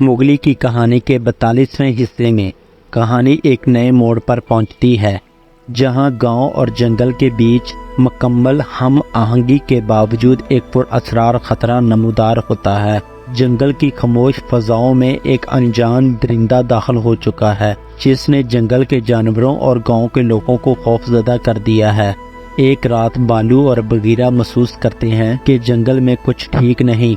मुगली की कहानी के 42वें हिस्से में कहानी एक नए मोड़ पर पहुंचती है, जहां गांव और जंगल के बीच मुकम्मल हम आहंगी के बावजूद एक पुरअसरार खतरा नमूदार होता है। जंगल की खामोश फजाओं में एक अनजान दरिंदा दाखिल हो चुका है, जिसने जंगल के जानवरों और गांव के लोगों को खौफजदा कर दिया है। एक रात बालू और बगीरा महसूस करते हैं कि जंगल में कुछ ठीक नहीं,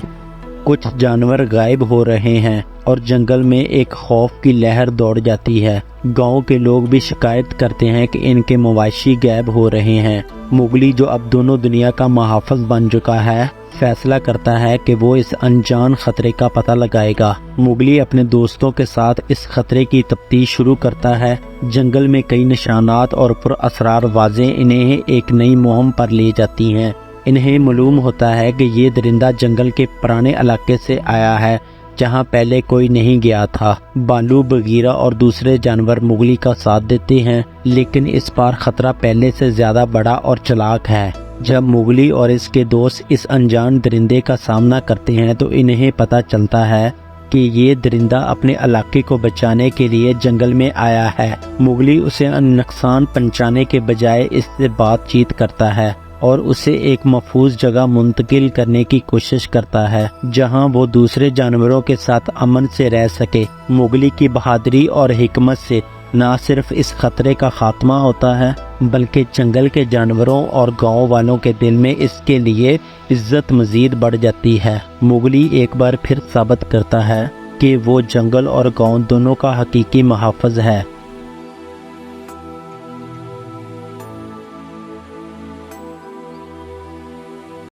कुछ जानवर गायब हो रहे हैं और जंगल में एक खौफ की लहर दौड़ जाती है। गांव के लोग भी शिकायत करते हैं कि इनके मवेशी गायब हो रहे हैं। मुगली, जो अब दोनों दुनिया का मुहाफ़िज़ बन चुका है, फैसला करता है कि वो इस अनजान खतरे का पता लगाएगा। मुगली अपने दोस्तों के साथ इस खतरे की तफ्तीश शुरू करता है। जंगल में कई निशानात और पुरअसरार वाज़ें इन्हें एक नई मुहिम पर ले जाती हैं। इन्हें मालूम होता है कि ये दरिंदा जंगल के पुराने इलाके से आया है, जहां पहले कोई नहीं गया था। बालू, बगीरा और दूसरे जानवर मुगली का साथ देते हैं, लेकिन इस बार खतरा पहले से ज़्यादा बड़ा और चालाक है। जब मुगली और इसके दोस्त इस अनजान दरिंदे का सामना करते हैं तो इन्हें पता चलता है कि ये दरिंदा अपने इलाके को बचाने के लिए जंगल में आया है। मुगली उसे नुकसान पहुंचाने के बजाय इससे बातचीत करता है और उसे एक महफूज जगह मुंतकिल करने की कोशिश करता है, जहां वो दूसरे जानवरों के साथ अमन से रह सके। मुगली की बहादुरी और हिकमत से न सिर्फ इस खतरे का खात्मा होता है, बल्कि जंगल के जानवरों और गांव वालों के दिल में इसके लिए इज्जत मजीद बढ़ जाती है। मुगली एक बार फिर साबित करता है कि वो जंगल और गांव दोनों का हकीकी मुहाफ़िज़ है।